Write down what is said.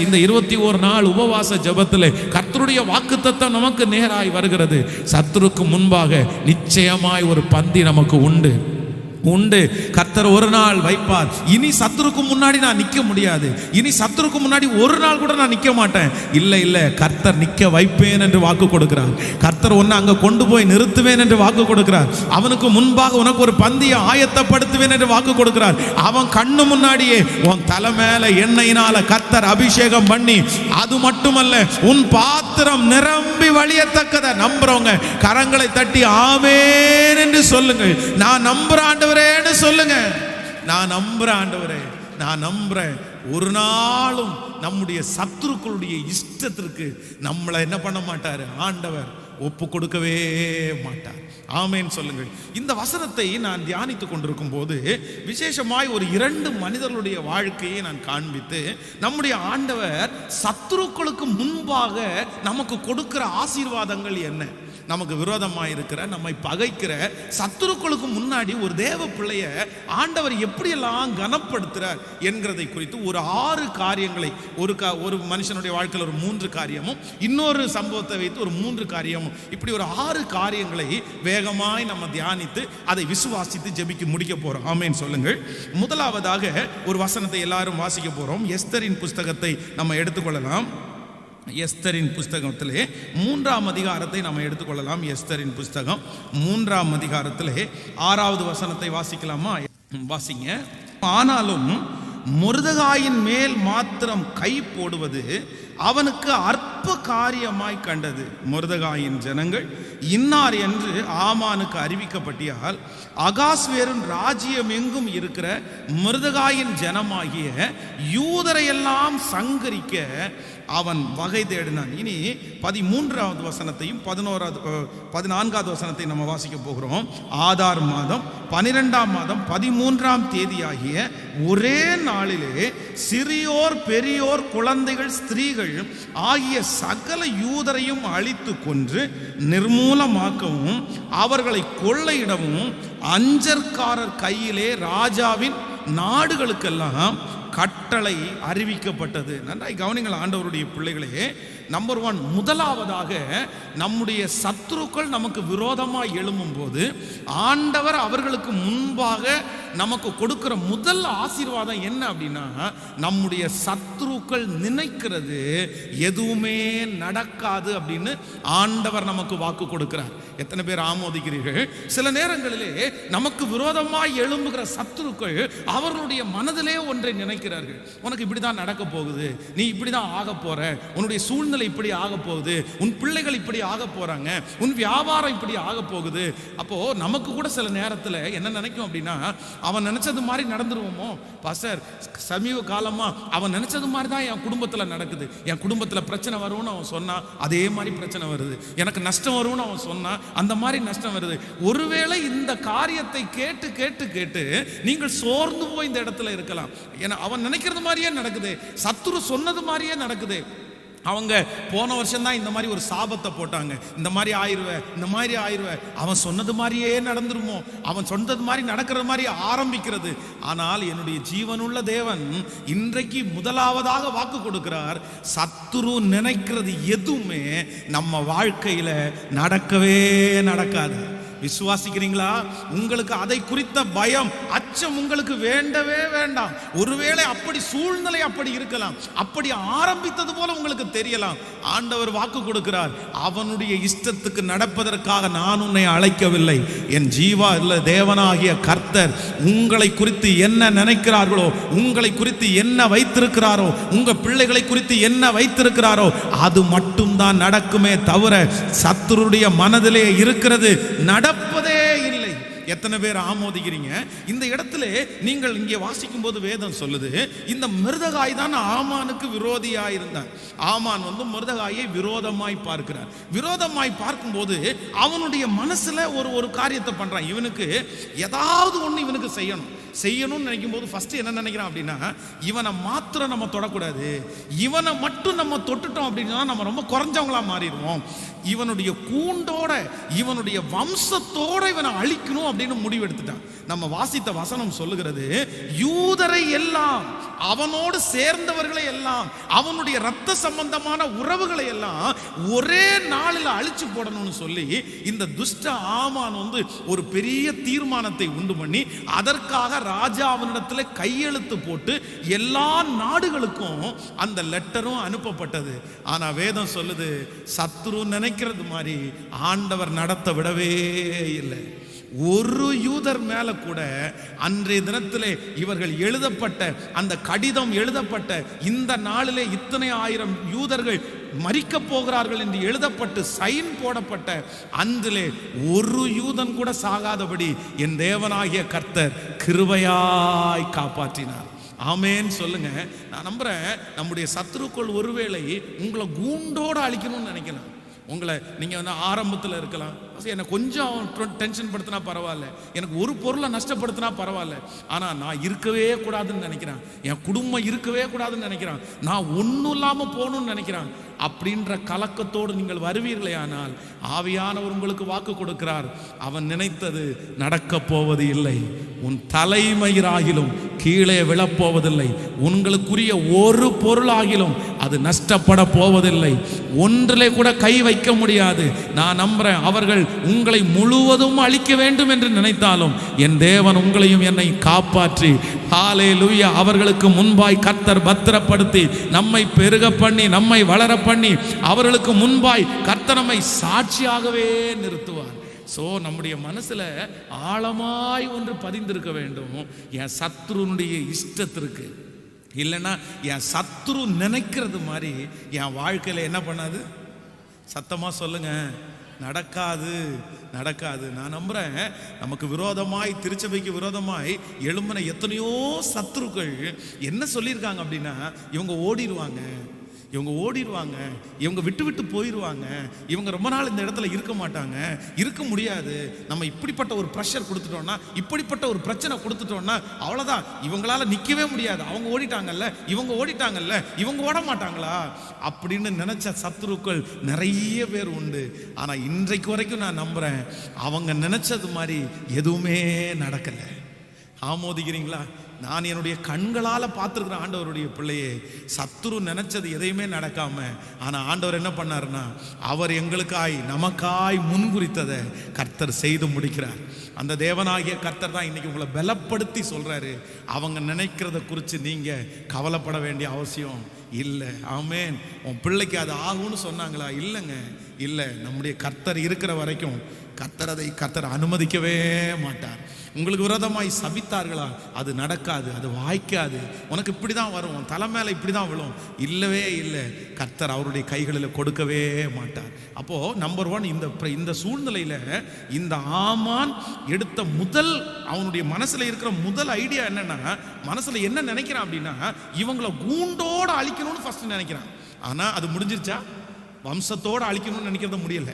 இந்த 21 நாள் உபவாச ஜெபத்திலே கர்த்தருடைய வாக்குத்தத்தம் நமக்கு நேராய் வருகிறது. சத்துருக்கு முன்பாக நிச்சயமாய் ஒரு பந்தி நமக்கு உண்டு. கர்த்தர் ஒரு நாள் வைப்பார். இனி சத்துருக்கு முன்னாடி நான் நிற்க முடியாது. இனி சத்துருக்கு முன்னாடி ஒரு நாள் கூட நான் நிற்க மாட்டேன். இல்லை, கர்த்தர் நிற்க வைப்பேன் என்று வாக்கு கொடுக்கிறார். கர்த்தர் உன்னை அங்கே கொண்டு போய் நிறுத்துவேன் என்று வாக்கு கொடுக்கிறார். அவனுக்கு முன்பாக உனக்கு ஒரு பந்தியை ஆயத்தப்படுத்துவேன் என்று வாக்கு கொடுக்கிறார். அவன் கண்ணு முன்னாடியே உன் தலை மேல எண்ணெயினால கர்த்தர் அபிஷேகம் பண்ணி, அது மட்டுமல்ல உன் பாத்திரம் நிரம்பி வழியத்தக்கத நம்புறவங்க கரங்களை தட்டி ஆமென் என்று சொல்லுங்கள். நான் நம்புறேன் சொல்லுங்க. நான் நம்புறேன் ஆண்டவரே, நான் நம்புறேன். ஒரு நாளும் நம்முடைய சத்துருக்களுடைய இஷ்டத்திற்கு நம்மளை என்ன பண்ண மாட்டாரு ஆண்டவர், ஒப்பு கொடுக்கவே மாட்டார். ஆமென் சொல்லுங்கள். இந்த வசனத்தை நான் தியானித்துக் கொண்டிருக்கும் போது விசேஷமாய் ஒரு 2 மனிதர்களுடைய வாழ்க்கையை நான் காண்பித்து, நம்முடைய ஆண்டவர் சத்துருக்களுக்கு முன்பாக நமக்கு கொடுக்கிற ஆசீர்வாதங்கள் என்ன, நமக்கு விரோதமாக இருக்கிற, நம்மை பகைக்கிற சத்துருக்களுக்கு முன்னாடி ஒரு தேவ பிள்ளைய ஆண்டவர் எப்படியெல்லாம் கனப்படுத்துறார் என்கிறதை குறித்து ஒரு 6 காரியங்களை, ஒரு மனுஷனுடைய வாழ்க்கையில் ஒரு 3 காரியமும், இன்னொரு சம்பவத்தை வைத்து ஒரு 3 காரியமும், இப்படி ஒரு 6 காரியங்களை வேகமாய் நம்ம தியானித்து அதை விசுவாசித்து ஜெபிக்க முடிக்க போறோம். ஆமென் சொல்லுங்கள். முதலாவதாக ஒரு வசனத்தை எல்லாரும் வாசிக்க போறோம். எஸ்தரின் புஸ்தகத்தை நம்ம எடுத்துக்கொள்ளலாம். எஸ்தரின் புஸ்தகத்திலே 3ஆம் அதிகாரத்தை நம்ம எடுத்துக்கொள்ளலாம். எஸ்தரின் புஸ்தகம் 3ஆம் அதிகாரத்திலே 6வது வசனத்தை வாசிக்கலாமா? வாசிங்க. ஆனாலும் மொர்தெகாயின் மேல் மாத்திரம் கை போடுவது அவனுக்கு அற்ப காரியமாய் கண்டது. மொர்தெகாயின் ஜனங்கள் இன்னார் என்று ஆமானுக்கு அறிவிக்கப்பட்டியால் அகாஸ்வேரின் ராஜ்யம் எங்கும் இருக்கிற மொர்தெகாயின் ஜனமாகிய யூதரையெல்லாம் சங்கரிக்க அவன் வகை தேடினான். இனி 13வது வசனத்தையும் 14வது வசனத்தையும் நம்ம வாசிக்க போகிறோம். ஆதார் மாதம் 12ஆம் மாதம் 13ஆம் தேதியாகிய ஒரே நாளிலே சிறியோர் பெரியோர் குழந்தைகள் ஸ்திரீகள் ஆகிய சகல யூதரையும் அழித்து கொன்று நிர்மூலமாக்கவும் அவர்களை கொள்ளையிடவும் அஞ்சற்காரர் கையிலே ராஜாவின் நாடுகளுக்கெல்லாம் கட்டளை அறிவிக்கப்பட்டது. நன்றாய் கவனிங்கள் ஆண்டவருடைய பிள்ளைகளே. நம்பர் 1, முதலாவதாக நம்முடைய சத்துருக்கள் நமக்கு விரோதமாக எழும்பும் போது ஆண்டவர் அவர்களுக்கு முன்பாக நமக்கு கொடுக்கிற முதல் ஆசீர்வாதம் என்ன அப்படின்னா, நம்முடைய சத்துருக்கள் நினைக்கிறது எதுவுமே நடக்காது அப்படின்னு ஆண்டவர் நமக்கு வாக்கு கொடுக்கிறார். எத்தனை பேர் ஆமோதிக்கிறீர்கள்? சில நேரங்களிலே நமக்கு விரோதமாக எழும்புகிற சத்துருக்கள் அவர்களுடைய மனதிலே ஒன்றை நினைக்கிறார்கள். உனக்கு இப்படிதான் நடக்க போகுது, நீ இப்படிதான் ஆக போற, உன்னுடைய சூழ்நிலை இப்படி ஆக போகுது, உன் பிள்ளைகள் இப்படி ஆக போறாங்க, உன் வியாபாரம் இப்படி ஆக போகுது. அப்போ நமக்கு கூட சில நேரத்தில் என்ன நினைக்கும் அப்படின்னா, அவன் நினைச்சது மாதிரி நடந்துருவோமோ பாஸ்டர், சமீப காலமா அவன் நினைச்சது மாதிரி தான் என் குடும்பத்தில் நடக்குது, என் குடும்பத்தில் பிரச்சனை வரும்னு அவன் சொன்னா அதே மாதிரி பிரச்சனை வருது, எனக்கு நஷ்டம் வரும்னு அவன் சொன்னா அந்த மாதிரி நஷ்டம் வருது. ஒருவேளை இந்த காரியத்தை கேட்டு கேட்டு கேட்டு நீங்கள் சோர்ந்து போய் இந்த இடத்துல இருக்கலாம். ஏன்னா அவன் நினைக்கிறது மாதிரியே நடக்குது, சத்துரு சொன்னது மாதிரியே நடக்குது. அவங்க போன வருஷம் தான் இந்த மாதிரி ஒரு சாபத்தை போட்டாங்க, இந்த மாதிரி ஆயிருவ, அவன் சொன்னது மாதிரியே நடந்துருமோ, அவன் சொன்னது மாதிரி நடக்கிற மாதிரி ஆரம்பிக்கிறது. ஆனால் என்னுடைய ஜீவனுள்ள தேவன் இன்றைக்கு முதலாவதாக வாக்கு கொடுக்கிறார், சத்துரு நினைக்கிறது எதுவுமே நம்ம வாழ்க்கையில நடக்கவே நடக்காது. விசுவாசிக்கிறீங்களா? உங்களுக்கு அதை குறித்த பயம், அச்சம் உங்களுக்கு வேண்டவே வேண்டாம். ஒருவேளை அப்படி சூழ்நிலை அப்படி இருக்கலாம், அப்படி ஆரம்பித்தது போல உங்களுக்கு தெரியலாம். ஆண்டவர் வாக்கு கொடுக்கிறார், அவனுடைய இஷ்டத்துக்கு நடப்பதற்காக நான் உன்னை அழைக்கவில்லை. என் ஜீவா இல்ல தேவனாகிய கர்த்தர் உங்களை குறித்து என்ன நினைக்கிறார்களோ, உங்களை குறித்து என்ன வைத்திருக்கிறாரோ, உங்க பிள்ளைகளை குறித்து என்ன வைத்திருக்கிறாரோ அது மட்டும்தான் நடக்குமே தவிர சத்துருடைய மனதிலே இருக்கிறது நடப்பதே இல்லை. எத்தனை பேர் ஆமோதிக்கிறீங்க? இந்த இடத்துல நீங்கள் இங்கே வாசிக்கும் போது வேதம் சொல்லுது, இந்த மொர்தெகாய் தான் ஆமானுக்கு விரோதியாய் இருந்தான். ஆமான் மொர்தெகாயை விரோதமாய் பார்க்கிறார். விரோதமாய் பார்க்கும்போது அவனுடைய மனசுல ஒரு காரியத்தை பண்றான். இவனுக்கு ஏதாவது ஒண்ணு இவனுக்கு செய்யணும்னு நினைக்கும் போது ஃபர்ஸ்ட் என்ன நினைக்கிறான் அப்படின்னா, இவனை மாத்திரம் நம்ம தொடக்கூடாது, இவனை மட்டும் நம்ம தொட்டுட்டோம் அப்படின்னா நம்ம ரொம்ப குறைஞ்சவங்களா மாறிடுவோம், இவனுடைய கூண்டோட இவனுடைய வம்சத்தோட இவனை அழிக்கணும் அப்படின்னு முடிவு எடுத்துட்டான். நம்ம வாசித்த வசனம் சொல்லுகிறது, யூதரை எல்லாம் அவனோடு சேர்ந்தவர்களை எல்லாம், அவனுடைய ரத்த சம்பந்தமான உறவுகளை எல்லாம் ஒரே நாளில் அழிச்சு போடணும்னு சொல்லி இந்த துஷ்ட ஆமான் ஒரு பெரிய தீர்மானத்தை உண்டு பண்ணி அதற்காக ராஜா அவனிடத்தில் கையெழுத்து போட்டு எல்லா நாடுகளுக்கும் அந்த லெட்டரும் அனுப்பப்பட்டது. ஆனா வேதம் சொல்லுது, சத்துரு நினைக்கிறது மாதிரி ஆண்டவர் நடத்த விடவே இல்லை. ஒரு யூதர் மேல கூட அன்றைய தினத்திலே இவர்கள் எழுதப்பட்ட அந்த கடிதம் எழுதப்பட்ட இந்த நாளிலே இத்தனை ஆயிரம் யூதர்கள் மரிக்க போகிறார்கள் என்று எழுதப்பட்டு சைன் போடப்பட்ட அன்றிலே ஒரு யூதன் கூட சாகாதபடி என் தேவனாகிய கர்த்தர் கிருபையாய் காப்பாற்றினார். ஆமேன்னு சொல்லுங்க. நான் நம்புறேன், நம்முடைய சத்துருக்கள் ஒருவேளை உங்களை கூண்டோடு அழிக்கணும்னு நினைக்கலாம். உங்களை நீங்கள் ஆரம்பத்தில் இருக்கலாம், என்னை கொஞ்சம் டென்ஷன் படுத்தினா பரவாயில்ல, எனக்கு ஒரு பொருளை நஷ்டப்படுத்தினா பரவாயில்ல, ஆனால் நான் இருக்கவே கூடாதுன்னு நினைக்கிறேன், என் குடும்பம் இருக்கவே கூடாதுன்னு நினைக்கிறான், நான் ஒன்றும் இல்லாமல் போகணும்னு நினைக்கிறான். அப்படின்ற கலக்கத்தோடு நீங்கள் வருவீர்களே ஆனால் ஆவியானவர் உங்களுக்கு வாக்கு கொடுக்கிறார், அவன் நினைத்தது நடக்கப் போவது இல்லை. உன் தலைமயிராகிலும் கீழே விழப்போவதில்லை. உங்களுக்குரிய ஒரு பொருளாகிலும் அது நஷ்டப்பட போவதில்லை. ஒன்றிலே கூட கை வைக்க முடியாது. நான் நம்புறேன், அவர்கள் உங்களை முழுவதும் அழிக்க வேண்டும் என்று நினைத்தாலும் என் தேவன் உங்களையும் என்னை காப்பாற்றி ஹல்லேலூயா அவர்களுக்கு முன்பாய் கர்த்தர் பத்திரப்படுத்தி நம்மை பெருக பண்ணி நம்மை வளர பண்ணி அவர்களுக்கு முன்பாய் கர்த்தர் நம்மை சாட்சியாகவே நிறுத்துவார். ஸோ நம்முடைய மனசுல ஆழமாய் ஒன்று பதிந்திருக்க வேண்டும், என் சத்ருனுடைய இஷ்டத்திற்கு இல்லைன்னா என் சத்ரு நினைக்கிறது மாதிரி என் வாழ்க்கையில என்ன பண்ணாது? சத்தமா சொல்லுங்க, நடக்காது நடக்காது. நான் நம்புறேன், நமக்கு விரோதமாய் திருச்சபைக்கு விரோதமாய் எழும்பின எத்தனையோ சத்துருக்கள் என்ன சொல்லியிருக்காங்க அப்படின்னா, இவங்க ஓடிடுவாங்க, இவங்க ஓடிடுவாங்க, இவங்க விட்டு விட்டு போயிடுவாங்க, இவங்க ரொம்ப நாள் இந்த இடத்துல இருக்க மாட்டாங்க, இருக்க முடியாது, நம்ம இப்படிப்பட்ட ஒரு ப்ரெஷர் கொடுத்துட்டோம்னா, இப்படிப்பட்ட ஒரு பிரச்சனை கொடுத்துட்டோம்னா அவ்வளோதான், இவங்களால நிற்கவே முடியாது, அவங்க ஓடிட்டாங்கல்ல, இவங்க ஓடிட்டாங்கல்ல, இவங்க ஓட மாட்டாங்களா அப்படின்னு நினைச்ச சத்துருக்கள் நிறைய பேர் உண்டு. ஆனால் இன்றைக்கு வரைக்கும் நான் நம்புறேன், அவங்க நினைச்சது மாதிரி எதுவுமே நடக்கலை. ஆமோதிக்கிறீங்களா? நான் என்னுடைய கண்களால் பார்த்துருக்குற ஆண்டவருடைய பிள்ளையே, சத்துரு நினைச்சது எதையுமே நடக்காம, ஆனால் ஆண்டவர் என்ன பண்ணாருன்னா, அவர் எங்களுக்காய் நமக்காய் முன்குறித்ததை கர்த்தர் செய்து முடிக்கிறார். அந்த தேவனாகிய கர்த்தர் தான் இன்னைக்கு உங்களை பலப்படுத்தி சொல்றாரு, அவங்க நினைக்கிறத குறித்து நீங்க கவலைப்பட வேண்டிய அவசியம் இல்லை. ஆமேன். உன் பிள்ளைக்கு அது ஆகும்னு சொன்னாங்களா? இல்லைங்க, இல்லை. நம்முடைய கர்த்தர் இருக்கிற வரைக்கும் கர்த்தர் அனுமதிக்கவே மாட்டார். உங்களுக்கு விரோதமாய் சபித்தார்களா? அது நடக்காது, அது வாய்க்காது, உனக்கு இப்படி தான் வரும், உன் தலை மேலே இப்படி தான் விழும், இல்லவே இல்லை. கர்த்தர் அவருடைய கைகளில் கொடுக்கவே மாட்டார். அப்போது நம்பர் 1, இந்த சூழ்நிலையில் இந்த ஆமான் எடுத்த முதல், அவனுடைய மனசில் இருக்கிற முதல் ஐடியா என்னன்னா, மனசில் என்ன நினைக்கிறான் அப்படின்னா, இவங்களை கூண்டோடு அழிக்கணும்னு ஃபர்ஸ்ட் நினைக்கிறான். ஆனால் அது முடிஞ்சிருச்சா? வம்சத்தோடு அழிக்கணும்னு நினைக்கிறத முடியலை.